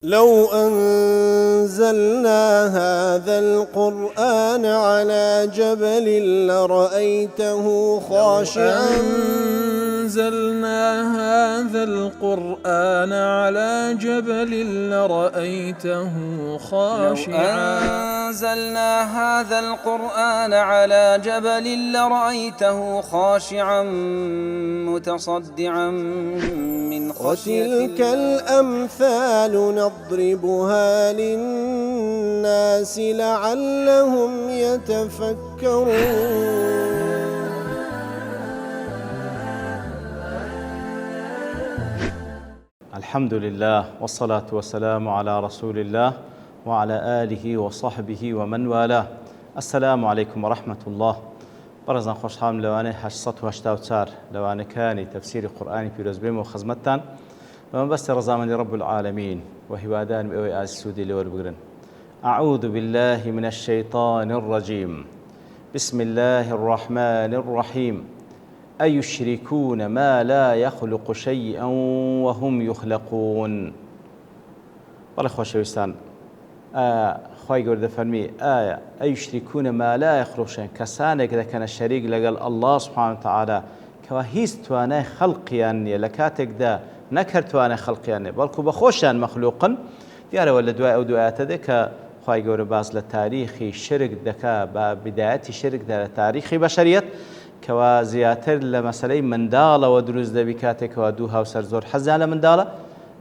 لو أنزلنا هذا القرآن على جبل لرأيته خاشعا أنزلنا هذا القرآن على جبل لرأيته خاشعا أنزلنا هذا القرآن على جبل لرأيته خاشعا متصدعا من خشية وتلك الأمثال نضربها للناس لعلهم يتفكرون. الحمد لله والصلاة والسلام على رسول الله وعلى آله وصحبه ومن والاه. السلام عليكم ورحمة الله. برزان خوشحال لوانه 884 لوانه كاني تفسير قرآني في رزبهم وخزمتان ومن بس رزامني رب العالمين وهوادان بأوي السودي لور بقرن. أعوذ بالله من الشيطان الرجيم. بسم الله الرحمن الرحيم. أيشركون ما لا يخلق شيئا وهم يخلقون. والله خوشويستان خواهي قرد فرمي أيشركون ما لا يخلق شيئا كسانك إذا كان الشريك لقال الله سبحانه وتعالى كواهيس توانا خلقياني لكاتك دا نكر توانا خلقياني بلكو بخوشان مخلوقا ديارة ولا دواء أو دواءات ذكا خواهي قرد باز لتاريخي شرك دكا بداية شرك دا لتاريخي بشريت كوا زياتر لمسألة مندالة ودروز دبيكاتك ودوها وسرزور حزالة مندالة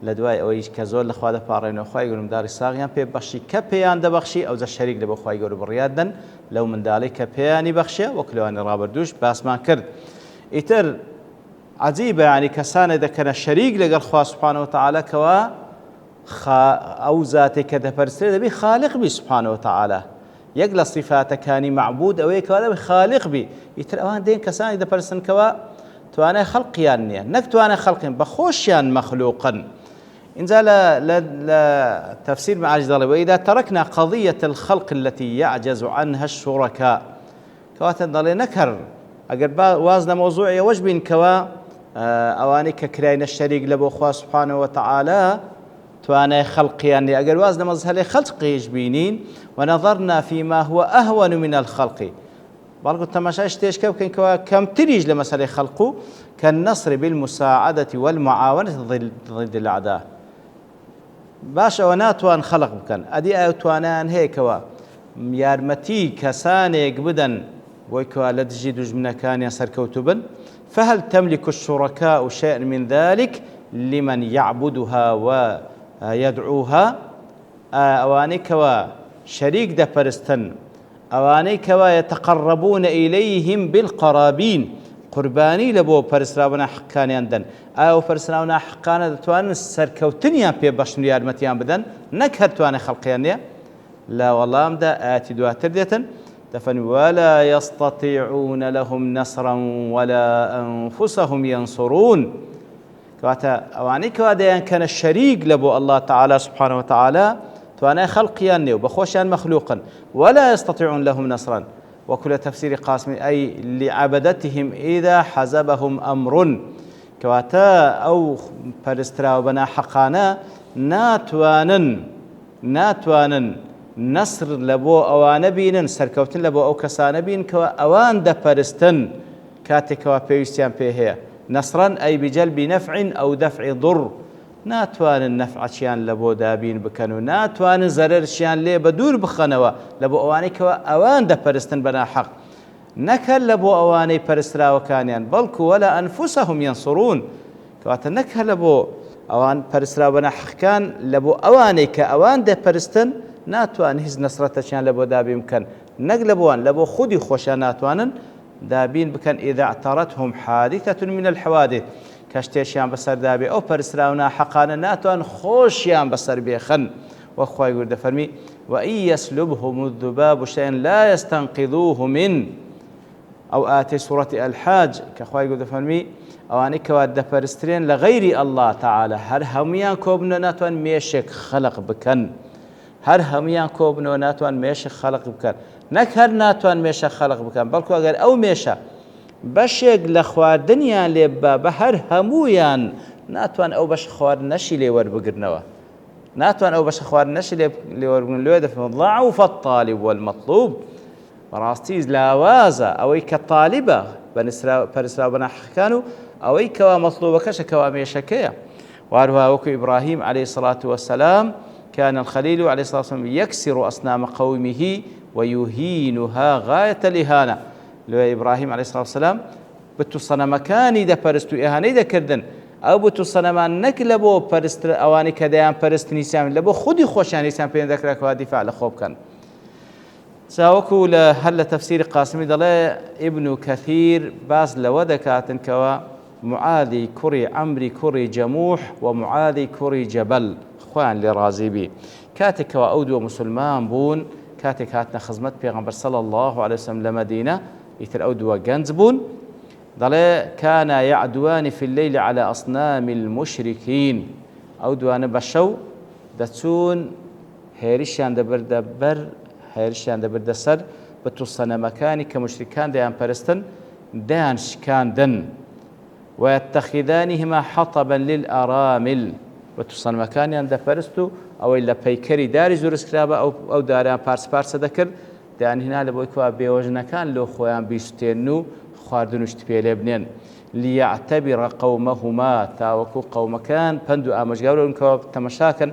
لدواء أويش كزول لخواده بارين وخواي يقولون داري صاغيان بي بخشي كبيان دبخشي أو ذا الشريك لبو خواي يقولون بريادن لو من دالي كبياني بخشي وكلواني رابردوش باس ما كرد إتر عجيبة يعني كسانة إذا كان الشريك لقال خواه سبحانه وتعالى كوا أو ذاتي كده برسل بي خالق بي سبحانه وتعالى يقل صفاته كاني معبود أو يكوالا بخالق بي يتر أوان دين كسانة إذا برسل كوا توانا خلقيانية نك توانا خلقين بخوشيان مخلوقا إنزال لا تفسير معاجز الله وإذا تركنا قضية الخلق التي يعجز عنها الشركاء كواتا ضلي نكر أقرب وازن موضوعي وجبين كوا أواني ككراين الشريك لبو خواه سبحانه وتعالى توانا خلقيانية أقرب وازن مظهر خلقي يجبينين ونظرنا فيما هو أهون من الخلق بلغو التماشاش تيشكا وكين كم تريج لمسألة خلقه كالنصر بالمساعدة والمعاونة ضد الأعداء باش وناتوان خلق بكن أدي أوتوانان هيكوا يارمتي كسانيك بدن ويكوا لدجي دجمنا كان يسر كوتبا فهل تملك الشركاء شيء من ذلك لمن يعبدها ويدعوها أواني كوا شريك دا برستن أواني كوا يتقربون إليهم بالقرابين قرباني لبو فرسراونا حقاني عندن أو فرسراونا حقانا توان سركوتنيا بي بشنو يارمتيان بدن نكهر توان خلقيانيا لا والله أمدا آتي دواتر ديتن دفن ولا يستطيعون لهم نصرا ولا أنفسهم ينصرون كواتا أواني كوا ديان كان الشريك لبو الله تعالى سبحانه وتعالى توانا خلقياني وبخوشان مخلوقا ولا يستطيعون لهم نصرا وكل تفسير قاسم أي لعبدتهم إذا حزبهم أمر كواتا أو فرسترا وبنا حقانا ناتوانن نصر لبو أوان بينن سركوتن لبو أو كسان بين كوا أوان دا فرستن كاتي كوا بيوستيان بيهي نصرا أي بجلب نفع أو دفع ضر ناتوان النفع شيان لبو دابين بكنو ناتوان زرر شيان لي بدور بخنوا لبو أواني كوا أوان دا برستن بنا حق نكل لبو أواني برسترا وكانيان بلكو ولا أنفسهم ينصرون كواتا نكل لبو أوان برسترا بنا حق كان لبو أواني كأوان دا برستن ناتوان هز نصرة شيان لبو دابين بكن نقلبوان لبو خودي خوشان ناتوانن دابين بكن إذا اعترتهم حادثة من الحوادث كاشتيشيان بسر دابي أو برسراونا حقانا ناتوان خوشيان بسر بيخن وأخوة يقول دفرمي وإن يسلبهم الذباب شيئا لا يستنقذوه من أو آتي سورة الحاج كأخوة يقول دفرمي أواني كواد دفرسترين لغير الله تعالى هر هميان كوبنا ناتوان ميشك خلق بكن هر هميان كوبنا ناتوان ميشك خلق بكن نكهر ناتوان ميشك خلق بكن بلكو أغير أو ميشك بشێک لە خواردنیان لێ بە هەر هەموویان ناتوان ئەو بەش خوارد نەشی لێ وەربگرنەوە ناتوان أو باش خوار نش اللي ورقون لويدا في ضعف الطالب والمطلوب براستيز لاوازا أو كطالبة برسرا بنا حكانو أو كوا مطلوبة كش كوا ميشكية وارها وكو إبراهيم عليه الصلاة والسلام كان الخليل عليه الصلاة والسلام يكسر أصنام قومه ويهينها غاية الإهانة. لو إبراهيم عليه الصلاة والسلام بتو صنمكاني دا برستو إهاني دا كردن أو بتو صنمان نكلبو برست أواني كديان برست نيسان لبو خودي خوشان نيسان بين ذكرك ودفاع لخوب كان ساوكو لهل تفسير قاسمي دلا ابن كثير باز لودكاتن كوا معاذي كري عمري كري جموح ومعاذي كري جبل خوان لرازيبي كاتك وأودو مسلمان بون كاتك هاتنا خزمت بيغمبر صلى الله عليه وسلم لمدينة يتر أودو جنز بون ضل كان يعدوان في الليل على أصنام المشركين أودوان بشو دتون هيرشان دبر هيرشان دبر دسر بتوصنا مكاني كمشركان ديان برستن دانش كان دن ويتخذانهما حطبا للأرامل بتوصنا مكاني عند برستو أو إلا بيكري داري زورسكرابا أو داريان بارس ذكر دان هنا لبويكوا بيوجنا كان لو خوان بيستينو خواردنوش تبيلي بنين ليعتبر قومهما تاوكو قوم كان بندو آمجاولو انكو تمشاكن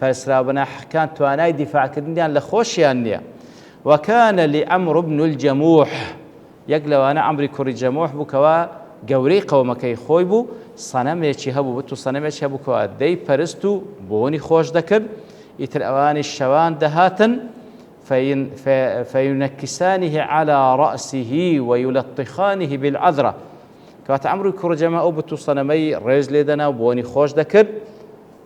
فاسرابنا حكان تواناي دفاع كردنيان لخوشيان وكان لعمرو بن الجموح يقلو أنا عمري كوري جموح بكوا قوري قومكي خويبو صنميشي هبو بتو صنميشي هبو كوا دي برستو بوني خوش دكر يتر أواني الشوان دهاتن فينكسانه على رأسه ويلطخانه بالعذرة كوات عمرو كرجما أو بتو صنمي ريز ليدنا وبوني خوش دكر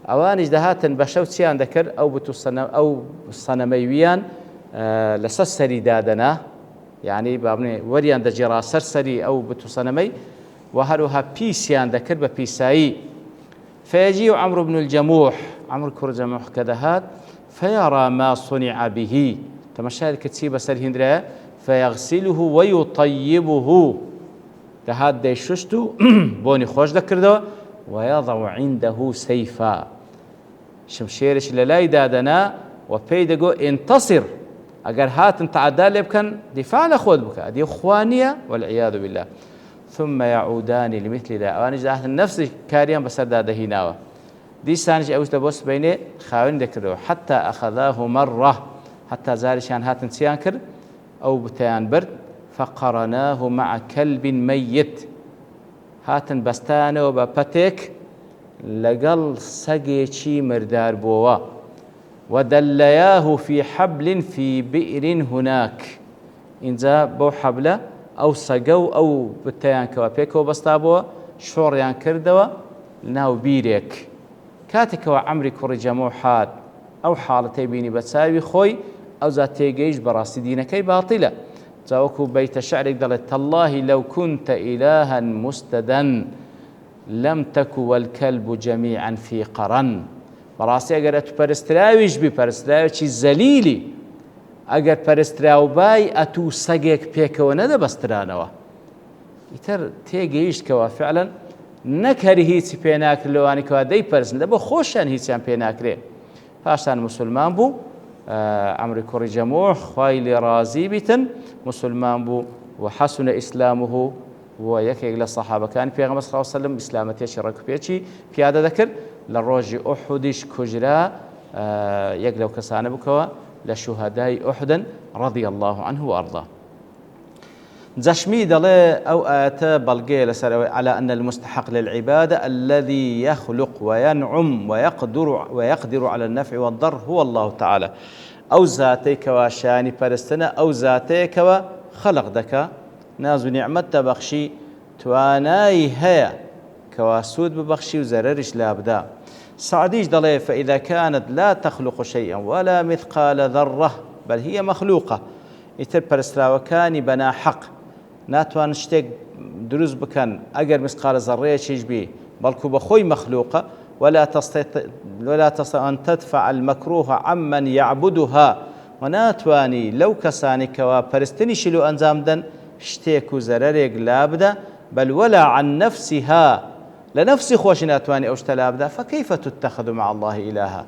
أواني دهاتن بشوت سيان دكر أو بتو صنم أو صنميويان لسسري دادنا يعني بابني وريان دجرا سرسري أو بتو صنمي وهروها بيسيان دكر ببيساي فيجي عمرو بن الجموح عمرو كرجما كدهات فيرى ما صنع به تمشى الكتيبة سرهندرة فيغسله ويطيبه تهاد دي ششتو بوني خوش ذكردو ويضع عنده سيفا شمشيرش للاي دادنا وبيدقو انتصر اگر هات انت عدال بكن دفاع لخود بك دي اخوانية والعياذ بالله ثم يعودان لمثل ذا اواني جاهت النفس كاريان بسر داده هناوه دي سانج اوش دبوس بيني خاون دكرو حتى اخذاه مره حتى زارشان هات نسيان كر او بتيان برد فقرناه مع كلب ميت هاتن بستانه وببتك لقل سقيشي مردار بوا ودلياه في حبل في بئر هناك إنزا بو حبله أو سقو أو بتيان كوابيكو بستابوا شوريان كردوا لناو بيريك كاتك وعمري كوري جموحات أو حالتي بيني بتساوي خوي أو ذاتي جيش براسي دينكي باطلة تاوكو بيت شعرك دلت تالله لو كنت إلها مستدا لم تكو والكلب جميعا في قرن براسي أجر أتبرستراويش ببرستراويش الزليلي أجر برستراو باي أتو سجك بيك وندى بسترانوا يتر تيجيش كوا فعلا نكره هيتي بيناك لواني كوا دي برسن لبو خوشان هيتيان بيناك ليه فاشتان مسلمان بو عمرو كوري جموح خايل رازي بيتن مسلمان بو وحسن إسلامه ويكي إلى الصحابة كان في غمس صلى الله عليه وسلم إسلامتي شرك بيتشي في هذا ذكر للروج أحدش كجرا يقلو كسان بكوا لشهداء أحدا رضي الله عنه وأرضاه زشمي دلي أو آتا بلغي لسر على أن المستحق للعبادة الذي يخلق وينعم ويقدر على النفع والضر هو الله تعالى أو ذاتيك وشاني برستنا أو ذاتيك وخلق دكا ناز نعمت بخشي تواناي هيا كواسود ببخشي وزررش لابدا سعديش دلي فإذا كانت لا تخلق شيئا ولا مثقال ذرة بل هي مخلوقة يتر برستراوكاني بنا حق ناتوان شتێک دروست بکەن ئەگەر مسقال ذرەیەکیش بێ بەڵکو بەخۆی مەخلوقە ولا تستطيع أن تدفع المكروه عمن يعبدها وناتواني لو كساني كوا پەرستنیشی لۆ ئەنجام دەن شتێک و زەرەرێک لابدە بل ولا عن نفسها لنفسي خوش ناتواني أو اشتلابدا فكيف تتخذ مع الله إلها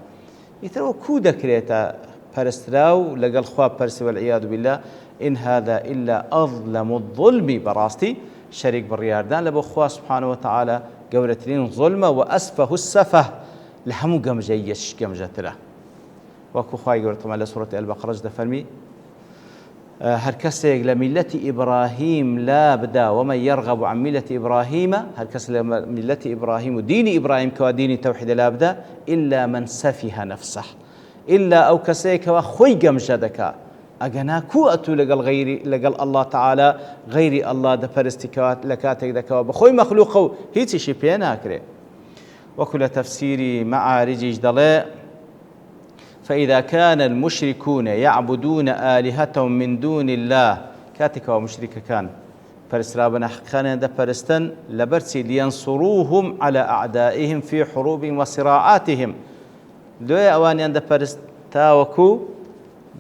يترو كودا كريتا برستراو لقال خواب برسي والعياذ بالله إن هذا إلا أظلم الظلم براستي شريك بالرياردان لبو خواه سبحانه وتعالى قولتلين ظلمة وأسفه السفه لحمو قمجة يش قمجة له وكو خواه يقول طبعا لسورة البقرة جدا فرمي هر كسيق لملة إبراهيم لا بدا ومن يرغب عن ملة إبراهيم هر كسيق لملة إبراهيم ودين إبراهيم كودين توحيد لا بدا إلا من سفه نفسه إلا أو كسيك وخوي قمجة دكا أجنا كو أتو لقال الله تعالى غيري الله دفرستكات لكاتك دكا بخوي مخلوقه هيتي شي بينا كري وكل تفسيري معارج جدلاء فإذا كان المشركون يعبدون آلهتهم من دون الله كاتك ومشرك كان فرسرابنا حقانا دفرستن لبرسي لينصروهم على أعدائهم في حروبهم وصراعاتهم دوي أواني أن دفرستاوكو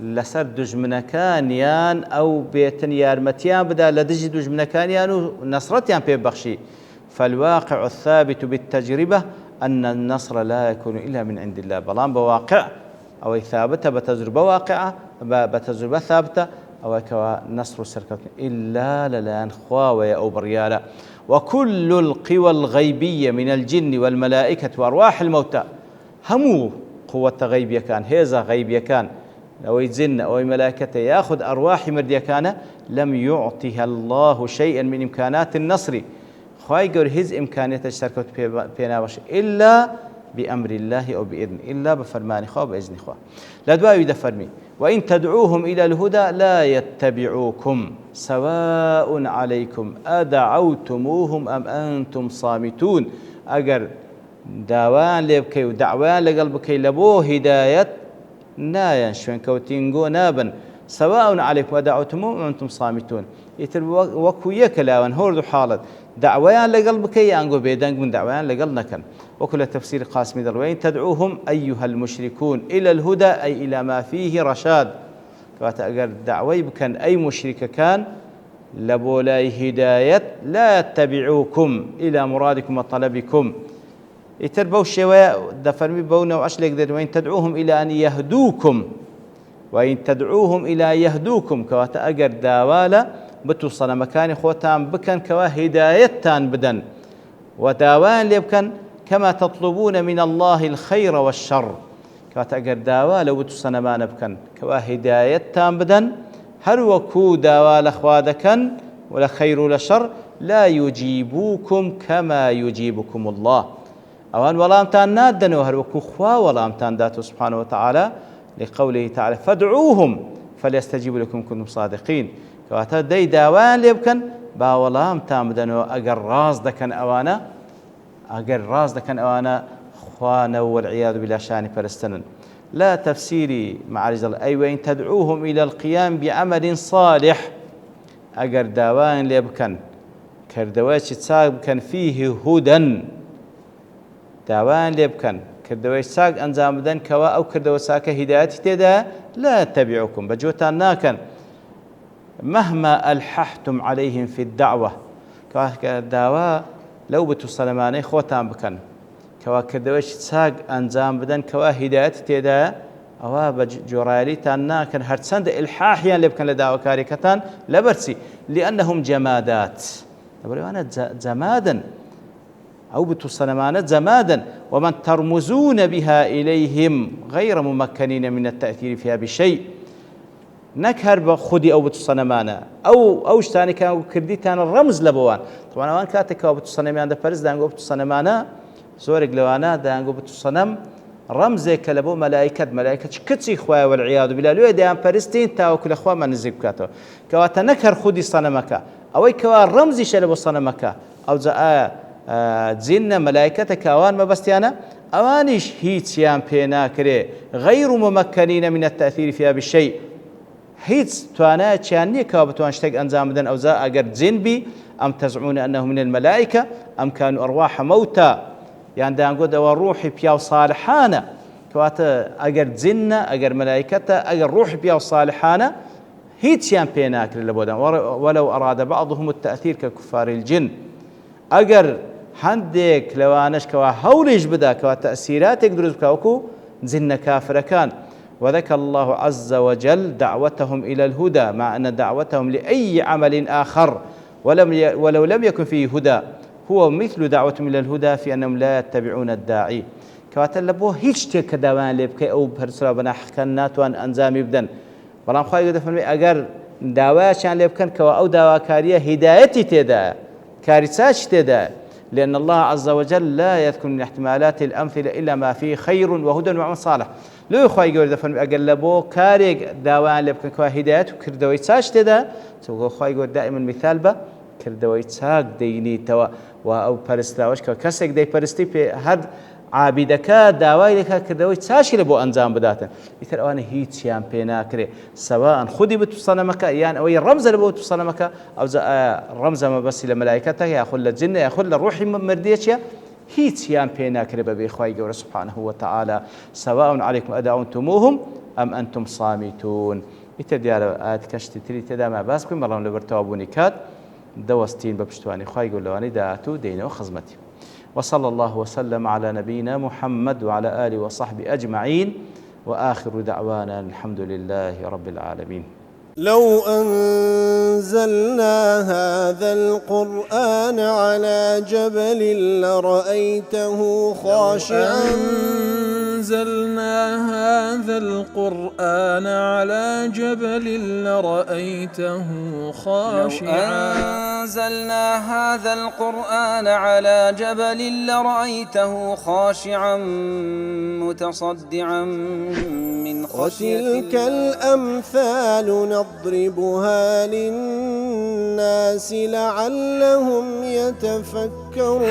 لسر دجمنكانيان أو بيتن يارمتيان بدا لدجي دجمنكانيان ونصرتيان بيبخشي فالواقع الثابت بالتجربة أن النصر لا يكون إلا من عند الله بلان بواقع أو ثابتة بتجربة واقعة بتجربة ثابتة أو كوا نصر السركة إلا للان خواوي أو بريالة وكل القوى الغيبية من الجن والملائكة وأرواح الموتى همو قوة غيبية كان هذا غيبية كان أو يزن أو ملائكته يأخذ أرواح مردية كان لم يعطيها الله شيئا من إمكانات النصر خواهي قول هز إمكانيات الشركة بيناوش إلا بأمر الله أو بإذن إلا بفرمان خواه بإذن خواه لا دواء يدفرمي وإن تدعوهم إلى الهدى لا يتبعوكم سواء عليكم أدعوتموهم أم أنتم صامتون أجر داوان لبكي ودعوان لقلبكي لبو هداية نايا شوين كوتينغو نابا سواء عليكم ودعوتموهم أم أنتم صامتون يتر وكويك لاوان هوردو حالت دعوان لقلبك يانغو بيدانغ من دعوان لقلنا كان وكل تفسير قاسم دروين تدعوهم أيها المشركون إلى الهدى أي إلى ما فيه رشاد كواتأجر دعوي بكن أي مشرك كان لبولاي هداية لا يتبعوكم إلى مرادكم وطلبكم يتربوا الشواء دفرمي بونا وأشلك دروين تدعوهم إلى أن يهدوكم وإن تدعوهم إلى يهدوكم كواتأجر داوالا بتوصل مكان خوتان بكن كوا هدايتان بدن وداوان لبكن كما تطلبون من الله الخير والشر كاتأجر داوا لو بتوصل ما نبكن كوا هدايتان بدن هر وكو داوا لخوادكن ولا خير ولا شر لا يجيبوكم كما يجيبكم الله أوان ولامتان نادن وهر وكو خوا ولامتان داتو سبحانه وتعالى لقوله تعالى فادعوهم فليستجيبوا لكم كنتم صادقين كواتا دي داوان ليبكن باولام تامدنو اگر راز دكن اوانا خوانا والعياذ بالله شان فرستنن لا تفسيري معارج اي وين تدعوهم الى القيام بعمل صالح اگر داوان ليبكن كردويش تساق كان فيه هدى داوان ليبكن كردويش ساق انزام بدن كوا او كردويش ساق هدايتي تدا لا تبعكم بجوتان ناكن مهما ألححتم عليهم في الدعوة كدعوة لو بتوصلماني خوتان بكن كوا كردويش ساق أنزام بدن كوا هداية تيدا أوا بجورالي تانا كان هرتسند إلحاحيا اللي بكن لدعوة كاريكتان لبرسي لأنهم جمادات أنا زمادا أو بتوصلمانات زمادا ومن ترمزون بها إليهم غير ممكنين من التأثير فيها بشيء نكهر بخودي أو بتصنمانا أو شتاني كانوا كرديتان الرمز لبوان طبعا أوان كاتك أو بتصنمان ده فرز دانجو بتصنمانا زورق لوانا دانجو بتصنم رمزك لبو ملائكة كتسي إخوة والعياذ بالله لو ديان فرستين تاو كل إخوة ما نزيب كاتو كواتا نكهر خودي صنمك أو كوا رمزي شلبو صنمك أو زين ملائكتك أوان ما بستيانا أوانيش هيتيان بينا كري غير ممكنين من التأثير فيها بالشيء هيتس توانا تشاني كابتوان شتاق أنزام بدن أو زا أجر زنبي أم تزعمون أنه من الملائكة أم كانوا أرواح موتى يعني دا نقول روحي بياو صالحانا كواتا أجر زنا أجر ملائكة أجر روحي بياو صالحانا هيتس يان بيناك للبودان ولو أراد بعضهم التأثير ككفار الجن أجر هندك لو أناش كوا هوليش بدا كوا تأثيرات يقدروا كوكو زن كافر كان. وذكر الله عز وجل دعوتهم إلى الهدى مع أن دعوتهم لأي عمل آخر ولو لم يكن فيه هدى هو مثل دعوتهم إلى الهدى في أنهم لا يتبعون الداعي. كواتە لە بۆ هیچ شتێک کە داوایان لێ بکەی ئەو پەرسرا بە ناحەقەکان ناتوان ئەنجامی بدەن. بەڵام خوای دەفەرمێ ئەگەر داوایان لێ بکەن کەەوە ئەو داواکاریە هیدایەتی تێدایە، کاری چاچ تێدایە، لأن الله عز وجل لا يذكر من احتمالات الأمثلة إلا ما فيه خير وهدى وعمل صالح. لو خوای گەورە دەفەرمێ ئەگەر لە بۆ کارێک داوایان لێ بکەن کەوا هیدایەت و کردەوەی چاچ تێدایە، چونکە خوای گەورە دائما مثال بە کردەوەی چاک دەینیتەوە و ئەو پەرستراوەش کە کەسێک دەیپەرستی پێ هەر عابدەکە داوای لەکە کردەوەی چاشی لە بۆ ئەنجام بداتن، ئیتر ئەوانە هیچیان پێ ناکرێ سەواء خودی بتو سەنەمەکە یان ئەوەی ڕەمزە لە بۆ تو سەنەمەکە ئەو ڕەمزە مەبەستی لە مەلایکەتە یاخود لە جنە یاخود لە ڕوحی مردێکیە هیچیان پێ ناکرێ بەبێ خوای گەورە سبحانه وتعالى سواء عليكم أدعوتموهم أم أنتم صامتون. ئیتر دیارە ئاەت کەشتی تری تێدا ما باس بکەین بەڵام لەبەر تەوابوونی کات دەوەستین بە پشتوانی خوای گەورە لەوانەی داهاتوو دێنەوە خزمەتی. وصلى الله وسلم على نبينا محمد وعلى آله وصحبه أجمعين وآخر دعوانا الحمد لله رب العالمين. لو أنزلنا هذا القرآن على جبل لرأيته خاشعا أنزلنا هذا القرآن على جبل لرأيته خاشعا أنزلنا هذا القرآن على جبل لرأيته خاشعا متصدعا من خشية الله. وتلك الأمثال نضربها للناس لعلهم يتفكرون.